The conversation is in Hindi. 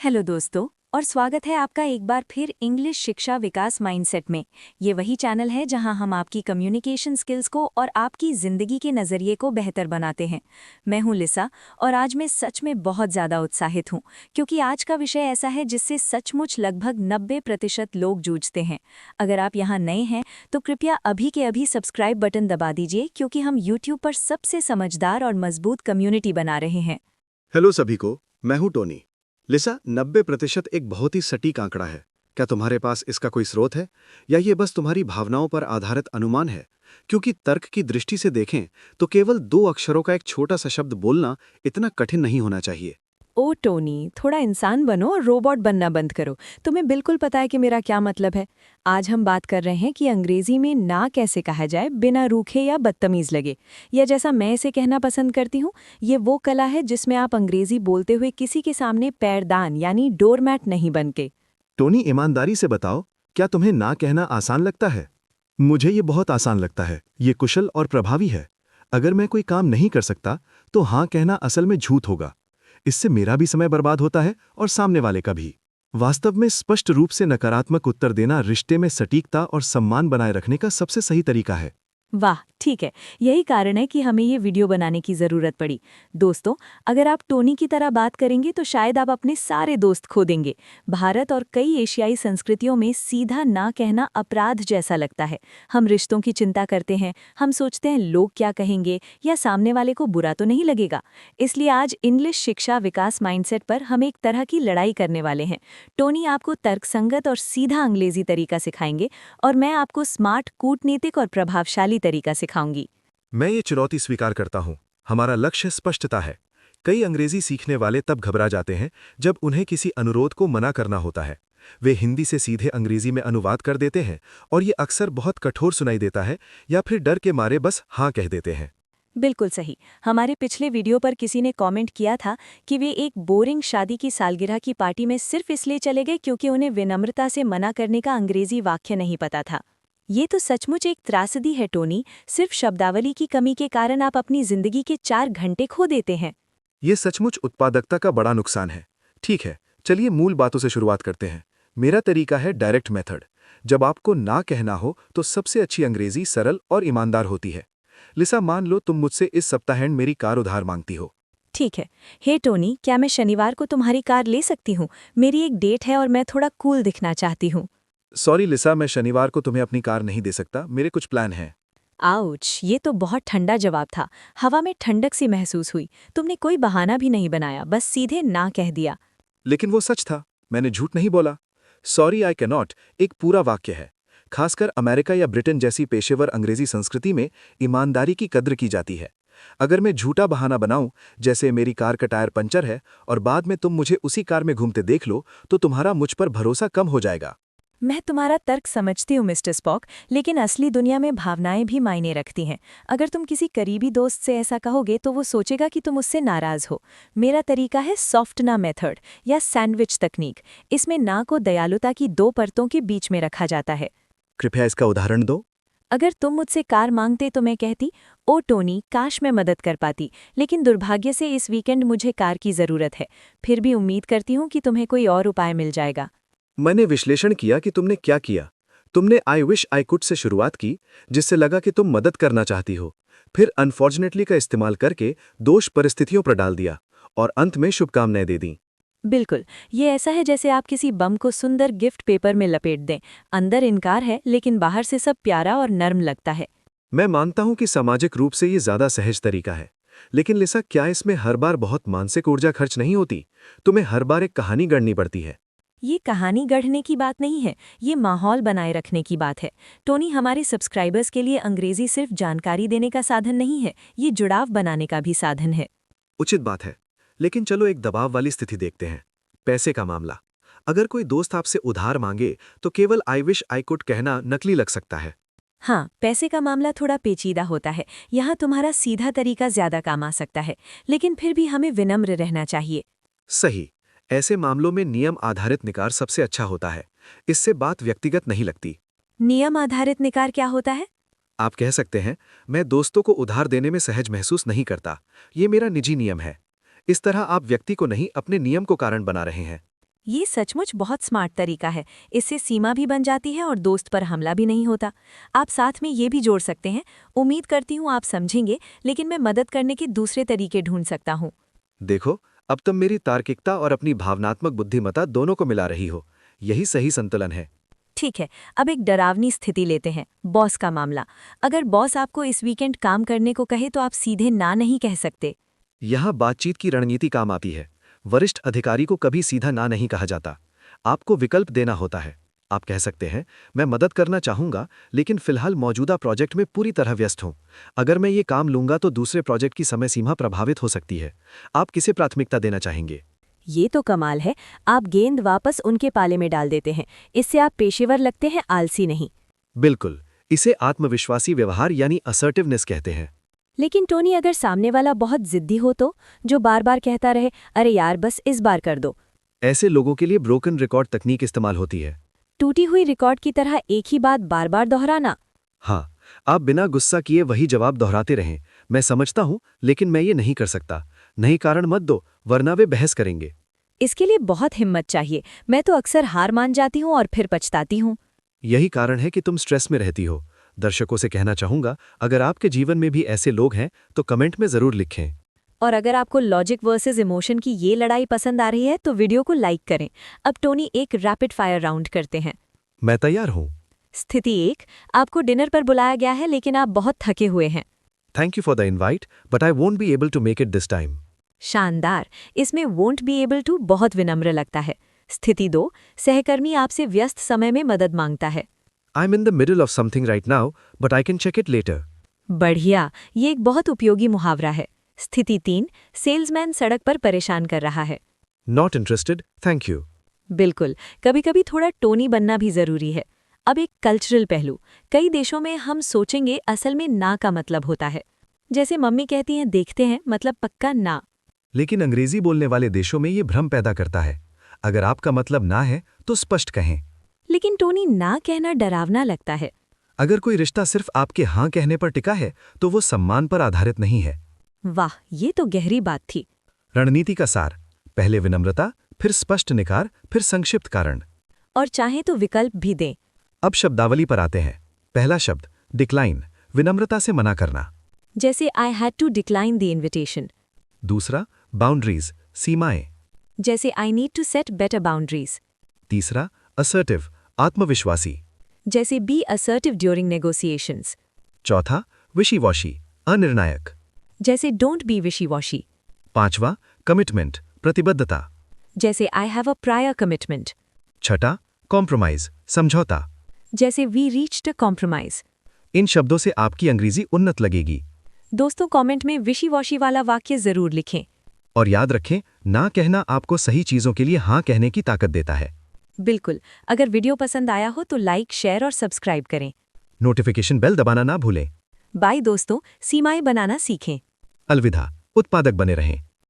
हेलो दोस्तों और स्वागत है आपका एक बार फिर इंग्लिश शिक्षा विकास माइंडसेट में। ये वही चैनल है जहां हम आपकी कम्युनिकेशन स्किल्स को और आपकी ज़िंदगी के नज़रिए को बेहतर बनाते हैं। मैं हूं लिसा और आज मैं सच में बहुत ज़्यादा उत्साहित हूं क्योंकि आज का विषय ऐसा है जिससे सचमुच लगभग 90% लोग जूझते हैं। अगर आप यहाँ नए हैं तो कृपया अभी के अभी सब्सक्राइब बटन दबा दीजिए क्योंकि हम यूट्यूब पर सबसे समझदार और मजबूत कम्युनिटी बना रहे हैं। हेलो सभी को, मैं हूं टोनी। लिसा, 90% एक बहुत ही सटीक आंकड़ा है। क्या तुम्हारे पास इसका कोई स्रोत है या ये बस तुम्हारी भावनाओं पर आधारित अनुमान है? क्योंकि तर्क की दृष्टि से देखें तो केवल 2 अक्षरों का एक छोटा सा शब्द बोलना इतना कठिन नहीं होना चाहिए। ओ टोनी, थोड़ा इंसान बनो और रोबोट बनना बंद करो। तुम्हें बिल्कुल पता है कि मेरा क्या मतलब है। आज हम बात कर रहे हैं कि अंग्रेजी में ना कैसे कहा जाए बिना रूखे या बदतमीज लगे, या जैसा मैं इसे कहना पसंद करती हूँ, ये वो कला है जिसमें आप अंग्रेजी बोलते हुए किसी के सामने पैरदान यानी डोरमैट नहीं बनके। टोनी, ईमानदारी से बताओ, क्या तुम्हें ना कहना आसान लगता है? मुझे ये बहुत आसान लगता है। ये कुशल और प्रभावी है। अगर मैं कोई काम नहीं कर सकता तो हाँ कहना असल में झूठ होगा। इससे मेरा भी समय बर्बाद होता है और सामने वाले का भी। वास्तव में स्पष्ट रूप से नकारात्मक उत्तर देना रिश्ते में सटीकता और सम्मान बनाए रखने का सबसे सही तरीका है। वाह, ठीक है। यही कारण है कि हमें ये वीडियो बनाने की ज़रूरत पड़ी। दोस्तों, अगर आप टोनी की तरह बात करेंगे तो शायद आप अपने सारे दोस्त खो देंगे। भारत और कई एशियाई संस्कृतियों में सीधा ना कहना अपराध जैसा लगता है। हम रिश्तों की चिंता करते हैं, हम सोचते हैं लोग क्या कहेंगे या सामने वाले को बुरा तो नहीं लगेगा। इसलिए आज इंग्लिश शिक्षा विकास माइंडसेट पर हम एक तरह की लड़ाई करने वाले हैं। टोनी आपको तर्कसंगत और सीधा अंग्रेजी तरीका सिखाएंगे और मैं आपको स्मार्ट, कूटनीतिक और प्रभावशाली तरीका सिखाऊंगी। मैं ये चुनौती स्वीकार करता हूँ। हमारा लक्ष्य स्पष्टता है। कई अंग्रेजी सीखने वाले तब घबरा जाते हैं जब उन्हें किसी अनुरोध को मना करना होता है। वे हिंदी से सीधे अंग्रेजी में अनुवाद कर देते हैं और ये अक्सर बहुत कठोर सुनाई देता है, या फिर डर के मारे बस हाँ कह देते हैं। बिल्कुल सही। हमारे पिछले वीडियो पर किसी ने कमेंट किया था कि वे एक बोरिंग शादी की सालगिरह की पार्टी में सिर्फ इसलिए चले गए क्योंकि उन्हें विनम्रता से मना करने का अंग्रेजी वाक्य नहीं पता था। ये तो सचमुच एक त्रासदी है टोनी। सिर्फ शब्दावली की कमी के कारण आप अपनी जिंदगी के 4 घंटे खो देते हैं। ये सचमुच उत्पादकता का बड़ा नुकसान है। ठीक है, चलिए मूल बातों से शुरुआत करते हैं। मेरा तरीका है डायरेक्ट मेथड। जब आपको ना कहना हो तो सबसे अच्छी अंग्रेजी सरल और ईमानदार होती है। लिसा, मान लो तुम मुझसे इस सप्ताह मेरी कार उधार मांगती हो। ठीक है। हे टोनी, क्या मैं शनिवार को तुम्हारी कार ले सकती हूँ? मेरी एक डेट है और मैं थोड़ा कूल दिखना चाहती हूँ। सॉरी लिसा, मैं शनिवार को तुम्हें अपनी कार नहीं दे सकता। मेरे कुछ प्लान हैं। आउच! ये तो बहुत ठंडा जवाब था। हवा में ठंडक सी महसूस हुई। तुमने कोई बहाना भी नहीं बनाया, बस सीधे ना कह दिया। लेकिन वो सच था। मैंने झूठ नहीं बोला। सॉरी आई कैनॉट एक पूरा वाक्य है। खासकर अमेरिका या ब्रिटेन जैसी पेशेवर अंग्रेजी संस्कृति में ईमानदारी की कद्र की जाती है। अगर मैं झूठा बहाना बनाऊं, जैसे मेरी कार का टायर पंचर है, और बाद में तुम मुझे उसी कार में घूमते देख लो, तो तुम्हारा मुझ पर भरोसा कम हो जाएगा। मैं तुम्हारा तर्क समझती हूँ मिस्टर स्पॉक, लेकिन असली दुनिया में भावनाएं भी मायने रखती हैं। अगर तुम किसी करीबी दोस्त से ऐसा कहोगे तो वो सोचेगा कि तुम उससे नाराज हो। मेरा तरीका है सॉफ्ट ना मेथड या सैंडविच तकनीक। इसमें ना को दयालुता की 2 परतों के बीच में रखा जाता है। कृपया इसका उदाहरण दो। अगर तुम मुझसे कार मांगते तो मैं कहती, ओ टोनी, काश मैं मदद कर पाती, लेकिन दुर्भाग्य से इस वीकेंड मुझे कार की ज़रूरत है। फिर भी उम्मीद करती हूँ कि तुम्हें कोई और उपाय मिल जाएगा। मैंने विश्लेषण किया कि तुमने क्या किया। तुमने I wish I could say शुरुआत की, जिससे लगा कि तुम मदद करना चाहती हो। फिर अनफॉर्चुनेटली का इस्तेमाल करके दोष परिस्थितियों पर डाल दिया और अंत में शुभकामनाएं दे दी। बिल्कुल, ये ऐसा है जैसे आप किसी बम को सुंदर गिफ्ट पेपर में लपेट दें। अंदर इनकार है लेकिन बाहर से सब प्यारा और नर्म लगता है। मैं मानता हूं कि सामाजिक रूप से ये ज्यादा सहज तरीका है। लेकिन लिसा, क्या इसमें हर बार बहुत मानसिक ऊर्जा खर्च नहीं होती? तुम्हें हर बार एक कहानी गढ़नी पड़ती है। ये कहानी गढ़ने की बात नहीं है, ये माहौल बनाए रखने की बात है। टोनी, हमारे सब्सक्राइबर्स के लिए अंग्रेजी सिर्फ जानकारी देने का साधन नहीं है, ये जुड़ाव बनाने का भी साधन है। उचित बात है। लेकिन चलो एक दबाव वाली स्थिति देखते हैं। पैसे का मामला। अगर कोई दोस्त आपसे उधार मांगे तो केवल आई विश आई कुड कहना नकली लग सकता है। हाँ, पैसे का मामला थोड़ा पेचीदा होता है। यहाँ तुम्हारा सीधा तरीका ज्यादा काम आ सकता है, लेकिन फिर भी हमें विनम्र रहना चाहिए। सही। ऐसे मामलों में नियम आधारित निकार सबसे अच्छा होता है। इससे बात व्यक्तिगत नहीं लगती। नियम आधारित निकार क्या होता है? आप कह सकते हैं, मैं दोस्तों को उधार देने में सहज महसूस नहीं करता। ये मेरा निजी नियम है। इस तरह आप व्यक्ति को नहीं, अपने नियम को कारण बना रहे हैं। ये सचमुच बहुत स्मार्ट तरीका है। इससे सीमा भी बन जाती है और दोस्त पर हमला भी नहीं होता। आप साथ में ये भी जोड़ सकते हैं, उम्मीद करती हूँ आप समझेंगे, लेकिन मैं मदद करने के दूसरे तरीके ढूंढ सकता हूँ। देखो, अब तुम मेरी तार्किकता और अपनी भावनात्मक बुद्धिमत्ता दोनों को मिला रही हो। यही सही संतुलन है। ठीक है, अब एक डरावनी स्थिति लेते हैं, बॉस का मामला। अगर बॉस आपको इस वीकेंड काम करने को कहे तो आप सीधे ना नहीं कह सकते। यहाँ बातचीत की रणनीति काम आती है। वरिष्ठ अधिकारी को कभी सीधा ना नहीं कहा जाता। आपको विकल्प देना होता है। आप कह सकते हैं, मैं मदद करना चाहूंगा, लेकिन फिलहाल मौजूदा प्रोजेक्ट में पूरी तरह व्यस्त हूं। अगर मैं ये काम लूंगा तो दूसरे प्रोजेक्ट की समय सीमा प्रभावित हो सकती है। आप किसे प्राथमिकता देना चाहेंगे? ये तो कमाल है, आप गेंद वापस उनके पाले में डाल देते हैं। इससे आप पेशेवर लगते हैं, आलसी नहीं। बिल्कुल, इसे आत्मविश्वासी व्यवहार यानी असर्टिवनेस कहते हैं। लेकिन टोनी, अगर सामने वाला बहुत जिद्दी हो तो, जो बार बार कहता रहे, अरे यार बस इस बार कर दो। ऐसे लोगों के लिए ब्रोकन रिकॉर्ड तकनीक इस्तेमाल होती है। टूटी हुई रिकॉर्ड की तरह एक ही बात बार बार दोहराना। हाँ, आप बिना गुस्सा किए वही जवाब दोहराते रहें। मैं समझता हूं, लेकिन मैं ये नहीं कर सकता। नहीं कारण मत दो, वरना वे बहस करेंगे। इसके लिए बहुत हिम्मत चाहिए। मैं तो अक्सर हार मान जाती हूँ और फिर पछताती हूँ। यही कारण है कि तुम स्ट्रेस में रहती हो। दर्शकों से कहना चाहूंगा, अगर आपके जीवन में भी ऐसे लोग हैं तो कमेंट में जरूर लिखें। और अगर आपको लॉजिक वर्सेस इमोशन की ये लड़ाई पसंद आ रही है तो वीडियो को लाइक करें। अब टोनी, एक रैपिड फायर राउंड करते हैं। मैं तैयार हूं। स्थिति 1, आपको डिनर पर बुलाया गया है लेकिन आप बहुत थके हुए हैं। Thank you for the invite, but I won't be able to make it this time. शानदार, इसमें वोंट बी एबल टू बहुत विनम्र लगता है। स्थिति 2, सहकर्मी आपसे व्यस्त समय में मदद मांगता है। I am in the middle of something right now, but I can check it later. बढ़िया, ये एक बहुत उपयोगी मुहावरा है। स्थिति 3, सेल्समैन सड़क पर परेशान कर रहा है। Not interested, thank you. बिल्कुल, कभी कभी थोड़ा टोनी बनना भी जरूरी है। अब एक कल्चरल पहलू। कई देशों में हम सोचेंगे असल में ना का मतलब होता है। जैसे मम्मी कहती हैं देखते हैं, मतलब पक्का ना। लेकिन अंग्रेजी बोलने वाले देशों में ये भ्रम पैदा करता है। अगर आपका मतलब ना है तो स्पष्ट कहें। लेकिन टोनी, ना कहना डरावना लगता है। अगर कोई रिश्ता सिर्फ आपके हाँ कहने पर टिका है तो वो सम्मान पर आधारित नहीं है। वाह, ये तो गहरी बात थी। रणनीति का सार: पहले विनम्रता, फिर स्पष्ट निकार, फिर संक्षिप्त कारण। और चाहे तो विकल्प भी दें। अब शब्दावली पर आते हैं। पहला शब्द डिक्लाइन, विनम्रता से मना करना। जैसे I had to decline the invitation. दूसरा बाउंड्रीज, सीमाएं। जैसे I need to set better boundaries. तीसरा असर्टिव, आत्मविश्वासी। जैसे बी असर्टिव ड्यूरिंग नेगोशिएशंस। चौथा विशी वॉशी, अनिर्णायक। जैसे डोंट बी विशी वॉशी। पांचवा कमिटमेंट, प्रतिबद्धता। जैसे I have a prior commitment. छठा कॉम्प्रोमाइज, समझौता। जैसे वी रीच्ड अ कॉम्प्रोमाइज। इन शब्दों से आपकी अंग्रेजी उन्नत लगेगी। दोस्तों, कमेंट में विशी वॉशी वाला वाक्य जरूर लिखें। और याद रखें, ना कहना आपको सही चीजों के लिए हाँ कहने की ताकत देता है। बिल्कुल, अगर वीडियो पसंद आया हो तो लाइक, शेयर और सब्सक्राइब करें। नोटिफिकेशन बेल दबाना ना भूलें। बाय दोस्तों, सीमाएं बनाना सीखें। अलविदा, उत्पादक बने रहें।